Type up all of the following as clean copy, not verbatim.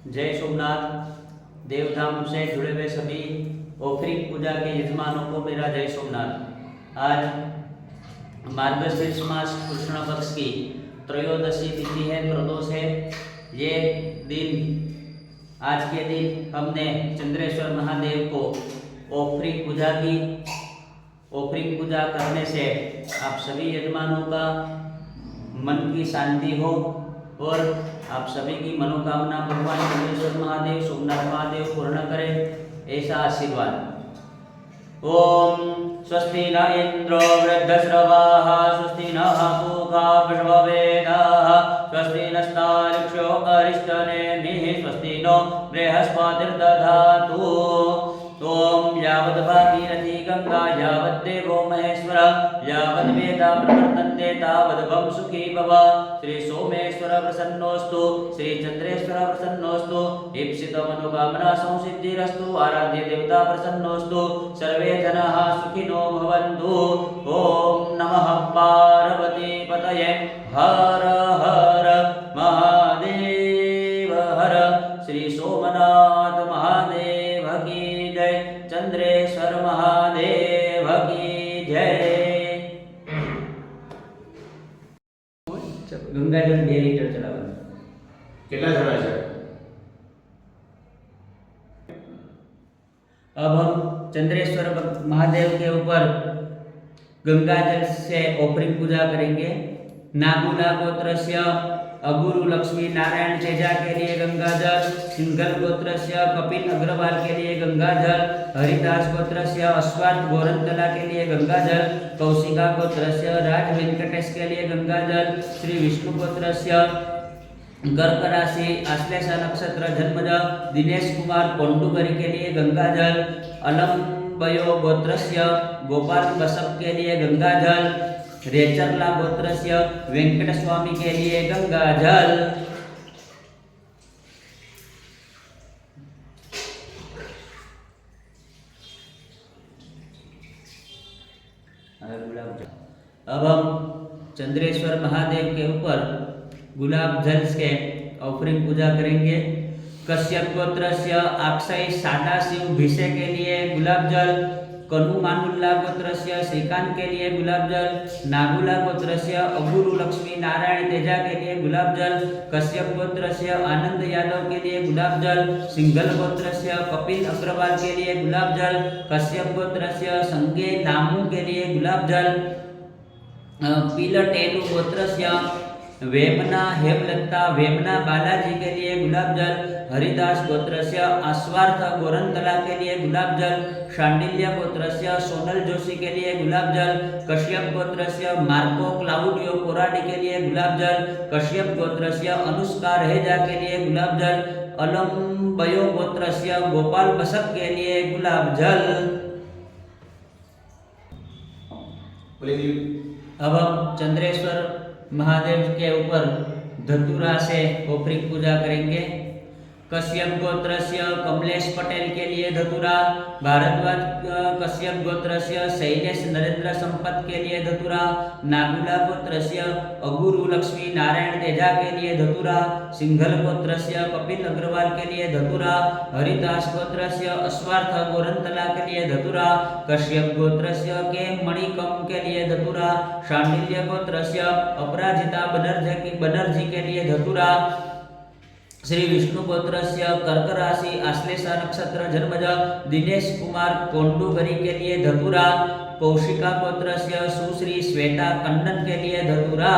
जय सोमनाथ। देवधाम से जुड़े हुए सभी औखरिक पूजा के यजमानों को मेरा जय सोमनाथ। आज मार्गशीर्ष मास कृष्ण पक्ष की त्रयोदशी तिथि है, प्रदोष है। ये दिन, आज के दिन हमने चंद्रेश्वर महादेव को औखरिक पूजा की। औखरिक पूजा करने से आप सभी यजमानों का मन की शांति हो और आप सभी की मनोकामना भगवान चंद्रेश्वर महादेव, सोमनाथ महादेव पूर्ण करें, ऐसा आशीर्वाद। ओम स्वस्ति न इंद्रो वृद्धश्रवाः, स्वस्ति नः पूषा विश्ववेदाः, स्वस्ति नस्तार्क्ष्यो अरिष्टनेमिः, स्वस्ति नो बृहस्पतिर्दधातु। ओम यावद् भागीरथी गंगा, यावद् देवो महेश्वर, यावद् वेदा प्रवर्तन्ते तावद् सुखी भव। श्री सोमेश्वर प्रसन्नोस्तु, श्री चंद्रेश्वर प्रसन्नोस्तु, ईप्सित मनोकामना संसिद्धिरस्तु, आराध्य देवता प्रसन्नोस्तु, सर्वे जनाः सुखिनो भवन्तु। ओम नमः पार्वती पतये, हर हर महादेव हर। श्री सोमनाथ महादेव की जय, चंद्रेश्वर महादेव की जय। गंगाजल 2 लीटर चलावવાનું। कितना चढ़ा है? अब हम चंद्रेश्वर महादेव के ऊपर गंगाजल से औखरिक पूजा करेंगे। नागुला गोत्रस्य अगुरु लक्ष्मी नारायण तेजा के लिए गंगाजल, सिंघल गोत्रस्य कपिल अग्रवाल के लिए गंगाजल, हरिदास गोत्रस्य अश्वाथ गोरंतला के लिए गंगाजल, कौशिका गोत्रस्य राज वेंकटेश के लिए गंगाजल, श्री विष्णु गोत्रस्य कर्क राशि आश्लेष नक्षत्र जन्मज दिनेश कुमार कोंडुगरी के लिए गंगाजल, अलम्बयो गोत्रस्य गोपाल बसप के लिए गंगाजल, रेचरला गोत्रस्य वेंकट स्वामी के लिए गंगाजल, अब हम चंद्रेश्वर महादेव के ऊपर गुलाब जल से औखरिक पूजा करेंगे। कश्यप गोत्रस्य अक्षय सादाशिव भिषे के लिए गुलाब जल, कनु मानुल्ला गोत्रस्य श्रीकांत के लिए गुलाब जल, नागुला गोत्रस्य अगुरु लक्ष्मी नारायण तेजा के लिए गुलाब जल, कश्यप गोत्रस्य आनंद यादव के लिए गुलाब जल, सिंघल गोत्रस्य कपिल अग्रवाल के लिए गुलाब जल, कश्यप गोत्रस्य संगे नामू के लिए गुलाब जल, पीलटेलु गोत्रस्य वेमना हेमलता वेमना बालाजी के लिए गुलाब जल, हरिदास गोत्रस्य आस्वार्थ गोरंतला के लिए गुलाब जल, शांडिल्य गोत्रस्य सोनल जोशी के लिए गुलाब जल, कश्यप गोत्रस्य मार्को क्लाउडियो कोराडी के लिए गुलाब जल, कश्यप गोत्रस्य अनुष्का रहेजा के लिए गुलाब जल, अलम्बयो गोत्रस्य गोपाल बसप के लिए गुलाब जल। अब हम चंद्रेश्वर महादेव के ऊपर धतूरा से औखरिक पूजा करेंगे। कश्यप गोत्रस्य कमलेश पटेल के लिए धतूरा, भारद्वाज कश्यप गोत्रस्य शैलेश नरेंद्र संपत के लिए धतूरा, नागुला गोत्रस्य अगुरु लक्ष्मी नारायण तेजा के लिए धतूरा, सिंघल गोत्रस्य कपिल अग्रवाल के लिए धतूरा, हरिदास गोत्रस्य अश्वार्थ गोरंतला के लिए धतूरा, कश्यप गोत्रस्य के मणिकम के लिए धतूरा, शांडिल्य गोत्रस्य अपराजिता बनर्जी के लिए धतूरा, श्री विष्णु गोत्रस्य कर्क राशि आश्लेष नक्षत्र जन्मज दिनेश कुमार कोंडुगरी के लिए धतूरा, कौशिका गोत्रस्य सुश्री श्वेता कन्नन के लिए धतूरा,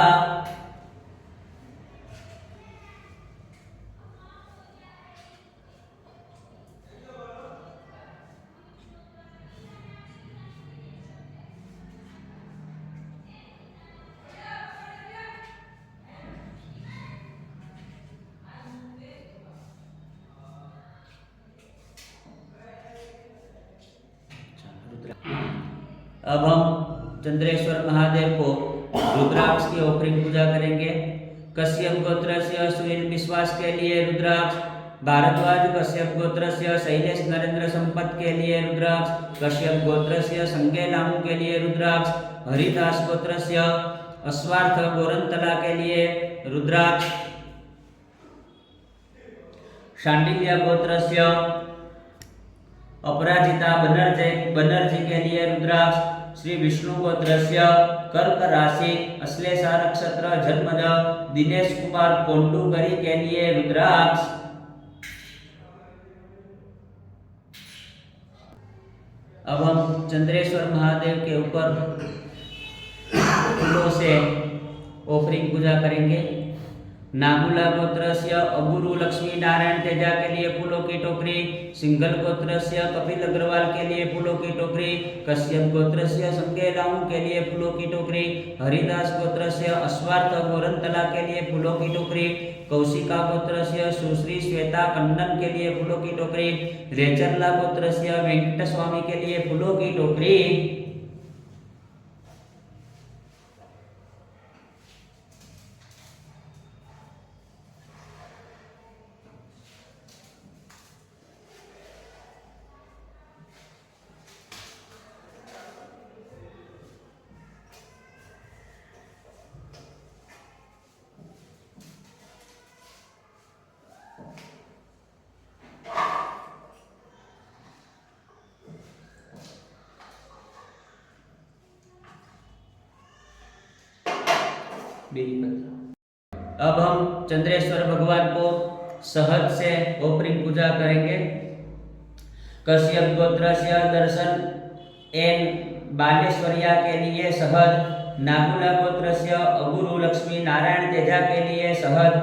अब हम चंद्रेश्वर महादेव को रुद्राक्ष की औखरिक पूजा करेंगे। कश्यप गोत्रस्य सुनील विश्वास के लिए रुद्राक्ष, भारद्वाज कश्यप गोत्रस्य शैलेश नरेंद्र संपत के लिए रुद्राक्ष, कश्यप गोत्रस्य संगे नामू के लिए रुद्राक्ष, हरिदास गोत्रस्य अश्वार्थ गोरंतला के लिए रुद्राक्ष, शांडिल्य गोत्रस्य अपराजिता बनर्जी के लिए रुद्राक्ष। श्री विष्णु गोत्रस्य कर्क राशि अश्लेषा नक्षत्र जन्मज दिनेश कुमार पोंडुगरी के लिए रुद्राक्ष। अब हम चंद्रेश्वर महादेव के ऊपर फूलों से ऑफरिंग पूजा करेंगे। नागुला गोत्रस्य अबुरु लक्ष्मी नारायण तेजा के लिए फूलों की टोकरी। सिंगल गोत्रस्य कपिल अग्रवाल के लिए फूलों की टोकरी। कश्यप गोत्रस्य संजय लाऊ के लिए फूलों की टोकरी। हरिदास गोत्रस्य अश्वार्थ गोरंतला के लिए फूलों की टोकरी। कौशिका गोत्रस्य सुश्री श्वेता कन्नन के लिए फूलों की टोकरी। रेचरला गोत्रस्य वेंकट स्वामी के लिए फूलों की टोकरी। अब हम चंद्रेश्वर भगवान को शहद से ऑफरिंग पूजा करेंगे। कश्यप गोत्रस्य दर्शन एन बालेश्वरिया के लिए शहद। नागुला गोत्रस्य अबुरु लक्ष्मी नारायण तेजा के लिए शहद।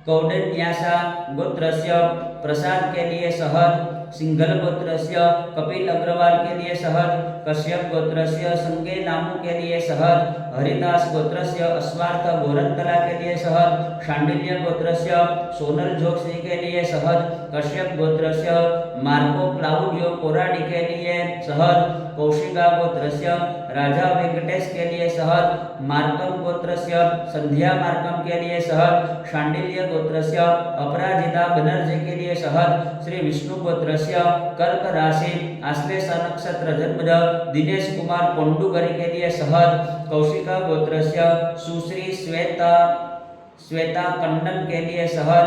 कौंडिन्यासा गोत्रस्य प्रसाद के लिए शहद। सिंघल गोत्रस्य कपिल अग्रवाल के लिए शहद। कश्यप गोत्रस्य संगे नामू के लिए शहद। हरिदास गोत्रस्य अस्वार्थ गोरंतला के लिए शहद। शांडिल्य गोत्रस्य सोनल जोशी के लिए शहद। कश्यप गोत्रस्य मार्को क्लाउडियो कोराडी के लिए शहद। कौशिका गोत्रस्य राजा वेंकटेश के लिए शहद। मार्कम गोत्रस्य संध्या मार्कम के लिए शहद। शांडिल्य गोत्रस्य अपराजिता बनर्जी के लिए शहद। श्री विष्णु गोत्रस्य कर्क राशि आश्लेषा नक्षत्र जन्मज दिनेश कुमार पोंडुगरी के लिए शहद। कौशिका गोत्रस्य सुश्री श्वेता कन्नन के लिए शहद।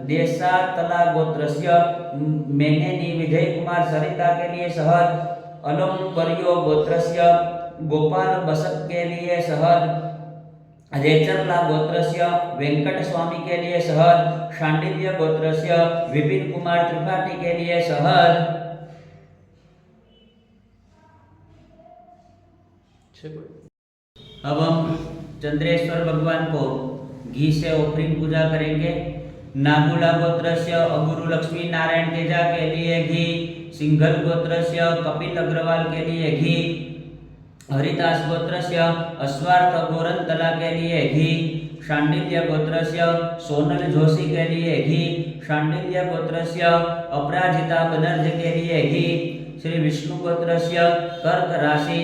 देशातला गोत्रस्य मेनेनी विजय कुमार सरिता के लिए शहद। अलंबरियो गोत्रस्य गोपाल बसत के लिए शहद। रेचरला गोत्रस्य वेंकट स्वामी के लिए शहद। शांडिल्य गोत्रस्य विपिन कुमार त्रिपाठी के लिए शहद। अब हम चंद्रेश्वर भगवान को घी से ऑफरिंग पूजा करेंगे। नागुला गोत्रस्य अबुरु लक्ष्मी नारायण तेजा के लिए घी। सिंघल गोत्रस्य कपिल अग्रवाल के लिए घी। हरिदास गोत्रस्य अश्वार्थ गोरंतला के लिए घी। शांडिल्य गोत्रस्य सोनल जोशी के लिए घी। शांडिल्य गोत्रस्य अपराजिता बनर्जी के लिए घी। श्री विष्णु गोत्रस्य कर्क राशि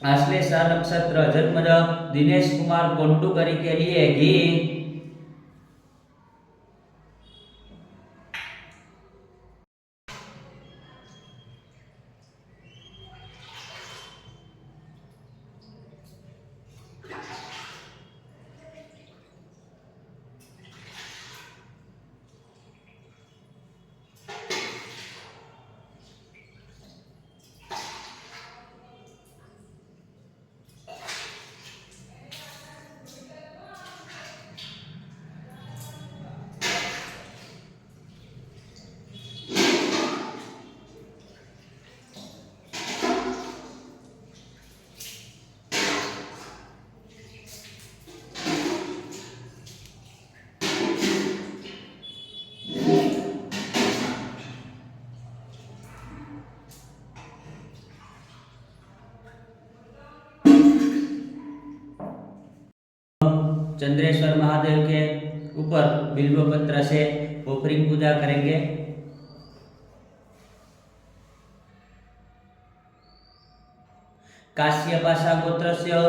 आश्लेषा नक्षत्र जन्मज दिनेश कुमार पोंडुगरी के लिए घी। चंद्रेश्वर महादेव के ऊपर बिल्व पत्र से ऑफरिंग पूजा करेंगे। काश्यपाशा गोत्रस्य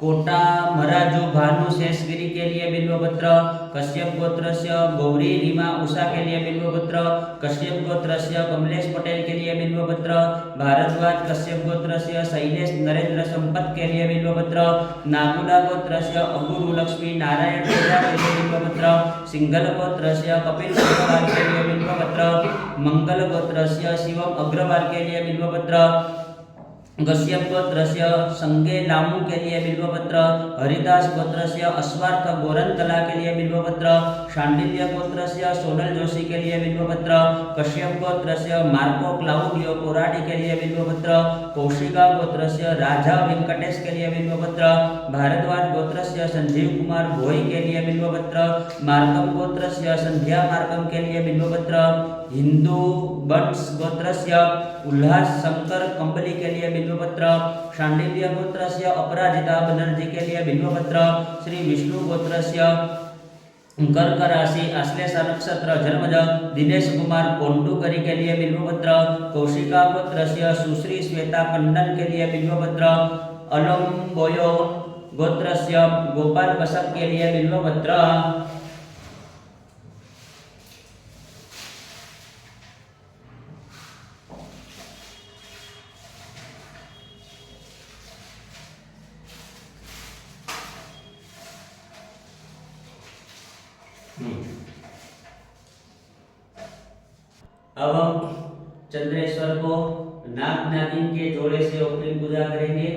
कोटा मराजू भानु शेषगिरी के लिए बिल्वपत्र। कश्यप गोत्रस्य गौरी रीमा उषा के लिए बिल्वपत्र। कश्यप गोत्रस्य कमलेश पटेल के लिए बिल्वपत्र। भारद्वाज कश्यप गोत्रस्य शैलेश नरेंद्र संपत के लिए बिल्वपत्र। नागुला गोत्रस्य अगुरु लक्ष्मी नारायण तेजा के लिए बिल्वपत्र। सिंघल गोत्रस्य कपिल अग्रवाल के लिए बिल्वपत्र। मंगल गोत्रस्य शिवम अग्रवाल के लिए बिल्वपत्र। कश्यप गोत्रस्य संगे लामू के लिए बिल्वपत्र। हरिदास गोत्रस्य अश्वार्थ गोरंतला के लिए बिल्वपत्र। शांडिल्य गोत्रस्य सोनल जोशी के लिए बिल्वपत्र। कश्यप गोत्रस्य मार्को क्लाउडियो कोराडी के लिए बिल्वपत्र। कौशिका गोत्रस्य राजा वेंकटेश के लिए बिल्वपत्र। भारद्वाज गोत्रस्य संजीव कुमार भोई के लिए बिल्वपत्र। मार्कम गोत्रस्य संध्या मार्कम के लिए बिल्वपत्र। हिंदू बंश गोत्रस्य उल्लास शंकर कंबली के लिए बिल्वपत्र। शांडिल्य गोत्रस्य अपराजिता बनर्जी के लिए बिल्वपत्र। श्री विष्णु गोत्रस्य कर्क राशि आश्लेषा नक्षत्र जन्मज दिनेश कुमार कोंडूकरी के लिए बिल्वपत्र। कौशिका गोत्रस्य सुश्री श्वेता कंडन के लिए बिल्वपत्र। अलम्बोयो गोत्रस्य गोपाल बसक के लिए बिल्वपत्र। अब हम चंद्रेश्वर को नाग नागिन के जोड़े से ओपनिंग पूजा करेंगे।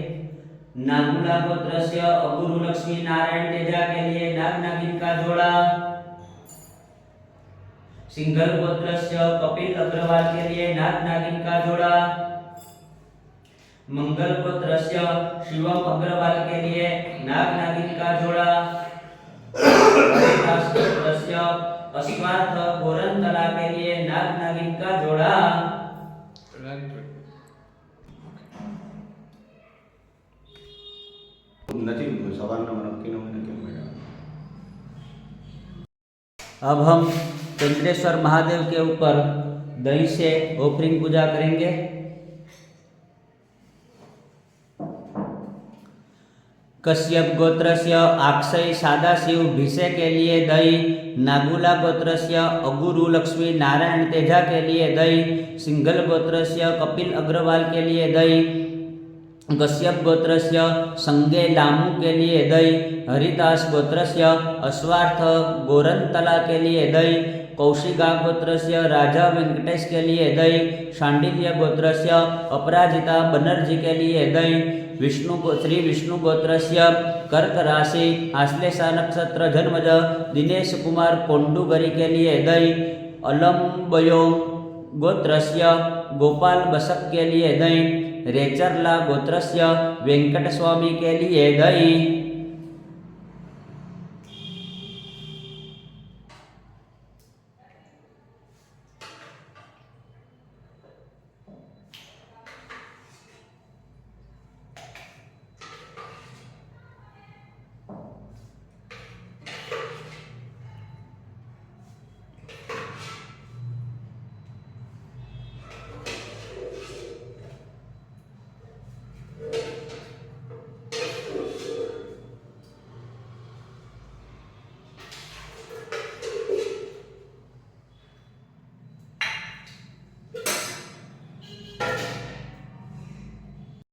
नागुला गोत्रस्य अगुरु लक्ष्मी नारायण तेजा के लिए नाग नागिन का जोड़ा। सिंघल गोत्रस्य कपिल अग्रवाल के लिए नाग नागिन का जोड़ा। मंगल गोत्रस्य शिवम अग्रवाल के लिए नाग नागिन का जोड़ा। हरिदास गोत्रस्य अश्वार्थ गोरंतला के लिए नाग नागिन का जोड़ा। अब हम चंद्रेश्वर महादेव के ऊपर दही से ओपनिंग पूजा करेंगे। कश्यप गोत्रस्य अक्षय सदाशिव भिषे के लिए दही। नागुला गोत्रस्य अगुरु लक्ष्मी नारायण तेजा के लिए दही। सिंघल गोत्रस्य कपिल अग्रवाल के लिए दही। कश्यप गोत्रस्य संगे लामू के लिए दही। हरिदास गोत्रस्य अश्वार्थ गोरंतला के लिए दही। कौशिका गोत्रस्य राजा वेंकटेश के लिए दही। शांडिल्य गोत्रस्य अपराजिता बनर्जी के लिए दही। श्री विष्णु गोत्रस्य कर्क राशि आश्लेषा नक्षत्र जन्मज दिनेश कुमार कोंडूगरी के लिए दही। अलम्बयो गोत्रस्य गोपाल बसक के लिए दही। रेचरला गोत्रस्य वेंकट स्वामी के लिए दही।